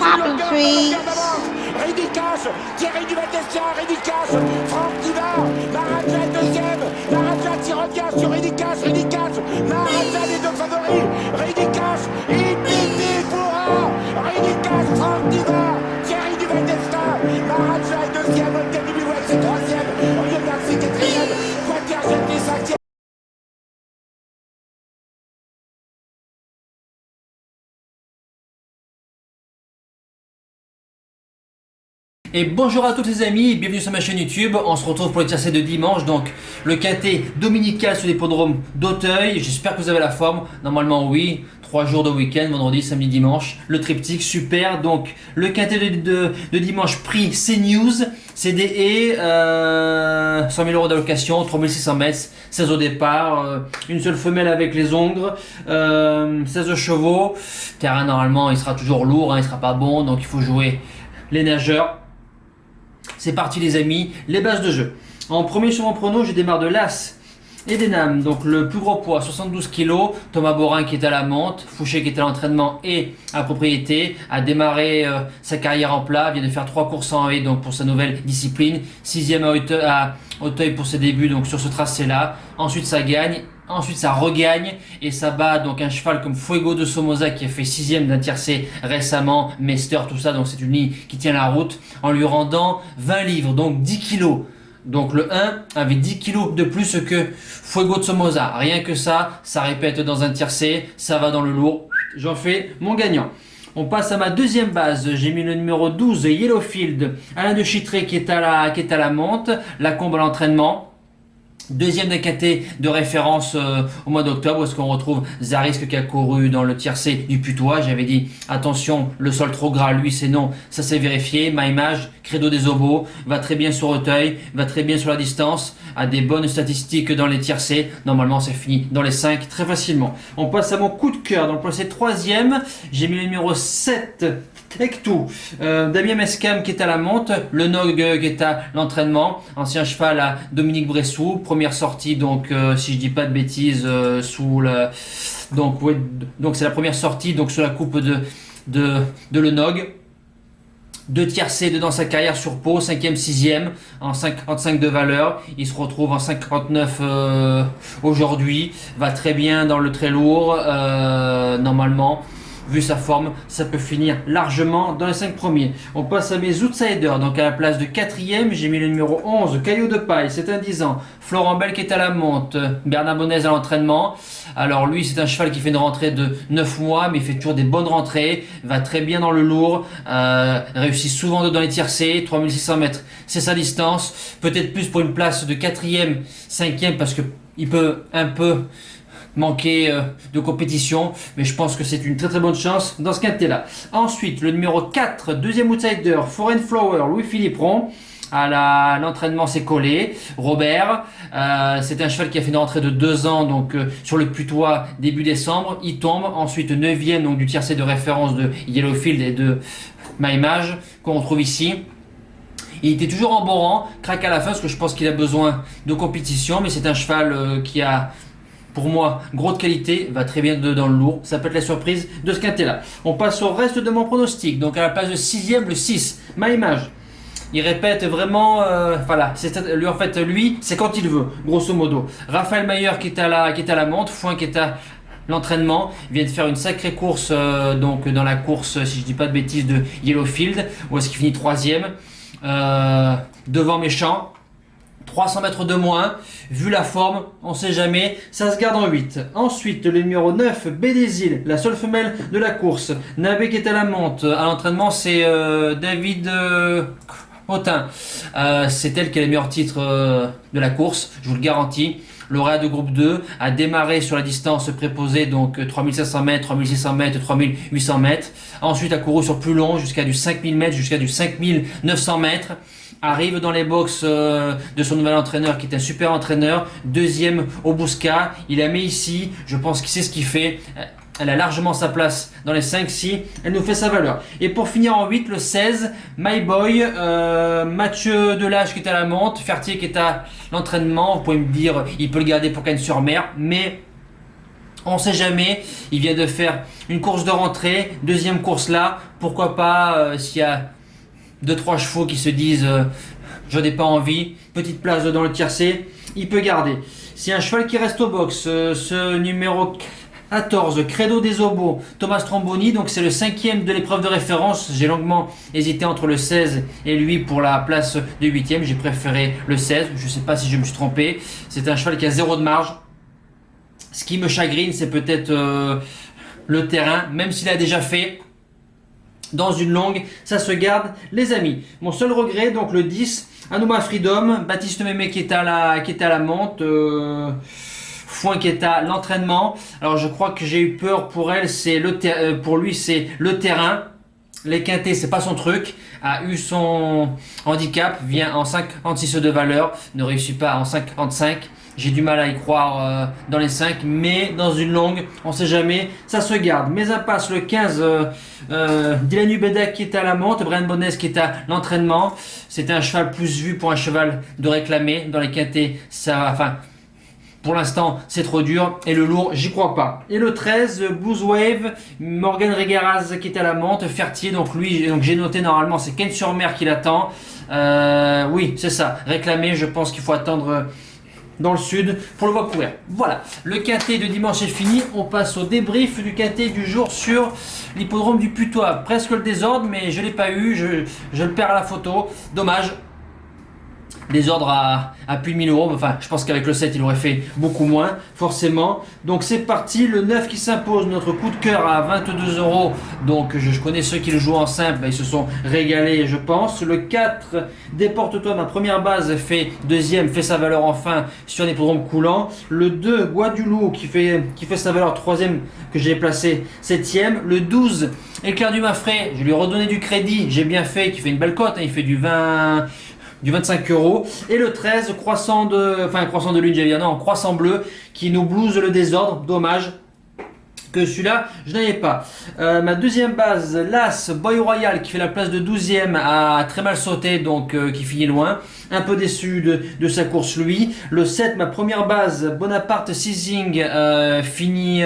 Popping trees. Reddy Cash, Thierry Duval-Destia, Reddy Cash, Franck Diva, Maharaja deuxième, Maharaja qui revient sur Reddy Cash, Maharaja les deux favoris, Reddy Cash, IPP pour Reddy Cash, Franck Diva, Thierry Duval-Destia, Maharaja est deuxième, Olga Bibiouel c'est troisième, Olivier Garcia quatrième, Quater Jetty cinquième. Et bonjour à tous les amis, bienvenue sur ma chaîne YouTube. On se retrouve pour le tiercé de dimanche, donc le quintet dominical sur l'hippodrome d'Auteuil. J'espère que vous avez la forme. Normalement oui, 3 jours de week-end, vendredi, samedi, dimanche. Le triptyque, super. Donc le quintet de dimanche, prix CNews, CDE, 100 000 € d'allocation, 3600 mètres, 16 au départ, une seule femelle avec les ongres, 16 chevaux. Terrain normalement il sera toujours lourd, il sera pas bon, donc il faut jouer les nageurs. C'est parti les amis, les bases de jeu. En premier sur mon prono, je démarre de l'As et des Dames. Donc le plus gros poids, 72 kg. Thomas Borin qui est à la monte, Fouché qui est à l'entraînement et à la propriété, a démarré sa carrière en plat, vient de faire 3 courses en haie donc pour sa nouvelle discipline. 6e à Auteuil pour ses débuts donc sur ce tracé là. Ensuite ça gagne. Ensuite ça regagne et ça bat donc un cheval comme Fuego de Somoza qui a fait 6e d'un tiercé récemment, Mester, tout ça, donc c'est une ligne qui tient la route en lui rendant 20 livres, donc 10 kilos. Donc le 1 avait 10 kilos de plus que Fuego de Somoza. Rien que ça répète dans un tiercé, ça va dans le lourd. J'en fais mon gagnant. On passe à ma deuxième base, j'ai mis le numéro 12, Yellowfield, Alain de Chitré qui est à la monte, la combe à l'entraînement. Deuxième d'un quintet de référence au mois d'octobre, où est-ce qu'on retrouve Zarisque qui a couru dans le tiercé du Putois. J'avais dit attention, le sol trop gras, lui c'est non, ça s'est vérifié. Maïmage, Credo des Obos, va très bien sur Auteuil, va très bien sur la distance, a des bonnes statistiques dans les tiercés. Normalement c'est fini dans les 5 très facilement. On passe à mon coup de cœur, dans le procès troisième, j'ai mis le numéro 7. Ektou, Damien Mescam qui est à la monte, le Nog qui est à l'entraînement, ancien cheval à Dominique Bressou, première sortie donc si je dis pas de bêtises sous la donc c'est la première sortie donc sur la coupe de le Nog. 2 tiercés dans sa carrière sur Pau, 5e, 6e en 55 de valeur. Il se retrouve en 59 aujourd'hui, va très bien dans le très lourd, normalement. Vu sa forme, ça peut finir largement dans les 5 premiers. On passe à mes outsiders. Donc à la place de 4e, j'ai mis le numéro 11, Caillou de Paille, c'est un 10 ans. Florent Bell qui est à la monte, Bernard Bonez à l'entraînement. Alors lui, c'est un cheval qui fait une rentrée de 9 mois, mais il fait toujours des bonnes rentrées, va très bien dans le lourd, réussit souvent dans les tiercés, 3600 mètres, c'est sa distance. Peut-être plus pour une place de 4e, 5e, parce qu'il peut un peu manquer de compétition, mais je pense que c'est une très très bonne chance dans ce quintet là. Ensuite le numéro 4, deuxième outsider, Foreign Flower, Louis-Philippe Ron. À l'entraînement c'est collé. Robert, c'est un cheval qui a fait une rentrée de 2 ans donc sur le Putois début décembre, il tombe. Ensuite 9e donc du tiercé de référence de Yellowfield et de Maïmage qu'on retrouve ici. Il était toujours en bon rang, craque à la fin parce que je pense qu'il a besoin de compétition, mais c'est un cheval qui a pour moi, gros de qualité, va très bien dans le lourd. Ça peut être la surprise de ce quintet là. On passe au reste de mon pronostic. Donc à la place de 6e, le 6, Maïmage. Il répète vraiment, voilà, lui en fait, lui, c'est quand il veut, grosso modo. Raphaël Mayer qui est à la monte, Fouin qui est à l'entraînement, vient de faire une sacrée course donc dans la course, si je dis pas de bêtises, de Yellowfield, où est-ce qu'il finit 3e, devant Méchant. 300 mètres de moins, vu la forme, on sait jamais, ça se garde en 8. Ensuite, le numéro 9, Bédésil, la seule femelle de la course. Nabé qui est à la monte, à l'entraînement c'est David Autin. C'est elle qui a les meilleurs titres de la course, je vous le garantis. Lauréat de groupe 2, a démarré sur la distance préposée, donc 3500 mètres, 3600 mètres, 3800 mètres. Ensuite a couru sur plus long, jusqu'à du 5000 mètres, jusqu'à du 5900 mètres. Arrive dans les box de son nouvel entraîneur qui est un super entraîneur, 2e au Bousca, il la met ici, je pense qu'il sait ce qu'il fait, elle a largement sa place dans les 5-6, elle nous fait sa valeur. Et pour finir en 8, le 16, My Boy, Mathieu Delage qui est à la monte, Fertier qui est à l'entraînement, vous pouvez me dire il peut le garder pour Cannes-sur-Mer, mais On sait jamais, il vient de faire une course de rentrée, deuxième course là, pourquoi pas s'il y a 2-3 chevaux qui se disent j'en ai pas envie, petite place dans le tiercé, il peut garder. C'est un cheval qui reste au box, ce numéro 14, Credo des Obos, Thomas Tromboni, donc c'est le 5e de l'épreuve de référence. J'ai longuement hésité entre le 16 et lui pour la place de 8e, j'ai préféré le 16, je sais pas si je me suis trompé. C'est un cheval qui a 0 de marge. Ce qui me chagrine, c'est peut-être le terrain, même s'il a déjà fait dans une longue, ça se garde les amis. Mon seul regret, donc le 10, Anouma Freedom, Baptiste Mémé qui est à la monte, Foin qui est à l'entraînement. Alors je crois que j'ai eu peur pour elle, pour lui c'est le terrain. Les quintés, c'est pas son truc, a eu son handicap, vient en 5,56 de valeur, ne réussit pas en 5,55. J'ai du mal à y croire dans les 5, mais dans une longue, on sait jamais, ça se garde. Mes impasses, le 15, Dylan Ubeda qui est à la monte, Brian Bonnes qui est à l'entraînement. C'était un cheval plus vu pour un cheval de réclamer. Dans les quintés, pour l'instant, c'est trop dur. Et le lourd, j'y crois pas. Et le 13, Blues Wave, Morgan Regaraz qui est à la monte, Fertier. Donc lui, j'ai noté normalement, c'est Ken-sur-Mer qui l'attend. Oui, c'est ça. Réclamer, je pense qu'il faut attendre dans le sud pour le voir courir. Voilà, le quintet de dimanche est fini. On passe au débrief du quintet du jour sur l'hippodrome du Putois. Presque le désordre, mais je l'ai pas eu. Je le perds à la photo. Dommage. Désordre à plus de 1000 euros. Enfin, je pense qu'avec le 7, il aurait fait beaucoup moins, forcément. Donc, c'est parti. Le 9 qui s'impose, notre coup de cœur à 22 euros. Donc, je connais ceux qui le jouent en simple. Ils se sont régalés, je pense. Le 4, Déporte-toi, ma première base, fait deuxième, fait sa valeur enfin sur un hippodrome coulant. Le 2, Guadulou, qui fait sa valeur troisième, que j'ai placé septième. Le 12, Éclair du Mafré, je lui ai redonné du crédit. J'ai bien fait, qui fait une belle cote. Il fait du 25 euros. Et le 13, croissant de lune, j'allais dire non, croissant bleu, qui nous blouse le désordre. Dommage que celui-là, je n'avais pas. Ma deuxième base, l'As Boy Royal, qui fait la place de 12e, a très mal sauté, donc qui finit loin. Un peu déçu de sa course, lui. Le 7, ma première base, Bonaparte Seizing, finit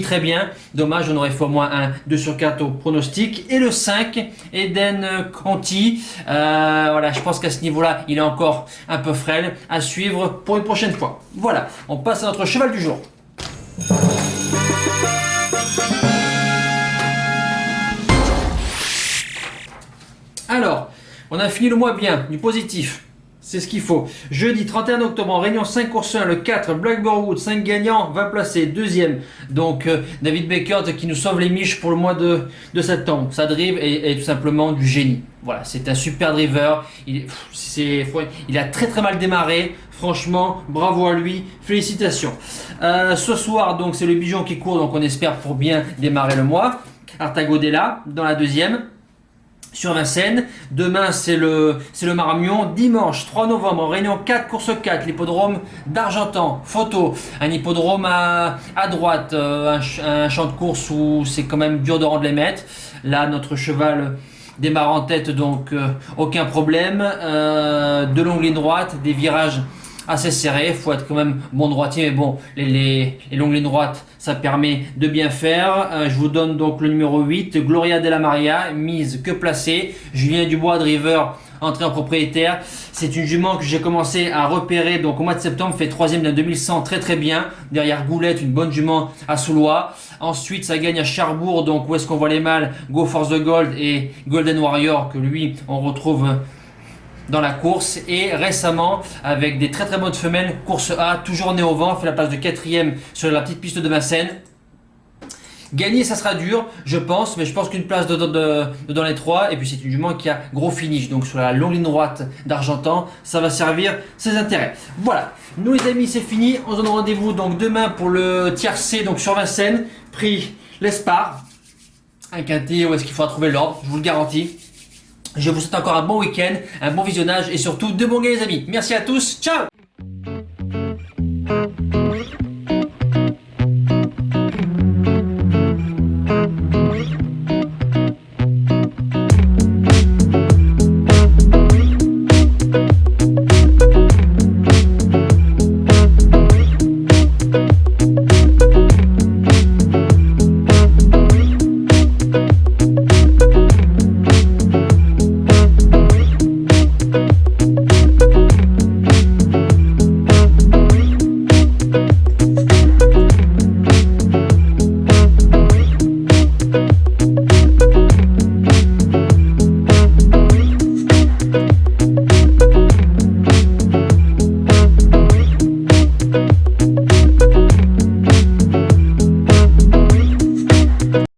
très bien. Dommage, on aurait fait au moins un 2 sur 4 au pronostic. Et le 5, Eden Conti. Voilà, je pense qu'à ce niveau-là, il est encore un peu frêle. À suivre pour une prochaine fois. Voilà, on passe à notre cheval du jour. Alors, on a fini le mois bien, du positif. C'est ce qu'il faut. Jeudi 31 octobre, en réunion 5 courses 1, le 4, Blackboard 5 gagnants, 20 placés, deuxième. Donc, David Beckert qui nous sauve les miches pour le mois de septembre. Sa drive est tout simplement du génie. Voilà, c'est un super driver. Il a très très mal démarré. Franchement, bravo à lui. Félicitations. Ce soir, donc, c'est le Bijon qui court, donc on espère pour bien démarrer le mois. Artagodella dans la deuxième. Sur Vincennes. Demain, c'est le Marmion. Dimanche 3 novembre, en réunion 4, course 4, l'hippodrome d'Argentan. Photo, un hippodrome à droite, un champ de course où c'est quand même dur de rendre les mètres. Là, notre cheval démarre en tête, donc aucun problème. De longues lignes droites, des virages assez serré, il faut être quand même bon droitier, mais bon, les longues lignes droites, ça permet de bien faire. Je vous donne donc le numéro 8, Gloria Della Maria, mise que placée. Julien Dubois, driver, entrée en propriétaire. C'est une jument que j'ai commencé à repérer donc au mois de septembre, fait 3e d'un 2100, très très bien. Derrière Goulette, une bonne jument à Soulois. Ensuite, ça gagne à Cherbourg, donc où est-ce qu'on voit les mâles, Go for the Gold et Golden Warrior, que lui, on retrouve dans la course. Et récemment, avec des très très bonnes femelles, course A, toujours né au vent, fait la place de 4e sur la petite piste de Vincennes. Gagner, ça sera dur, je pense, mais je pense qu'une place dans les 3, et puis c'est une jument qui a gros finish, donc sur la longue ligne droite d'Argentan, ça va servir ses intérêts. Voilà, nous les amis, c'est fini, on se donne rendez-vous donc demain pour le tiercé, donc sur Vincennes, prix l'Espar, un quintet où est-ce qu'il faudra trouver l'ordre, je vous le garantis. Je vous souhaite encore un bon week-end, un bon visionnage et surtout de bons gains les amis. Merci à tous, ciao!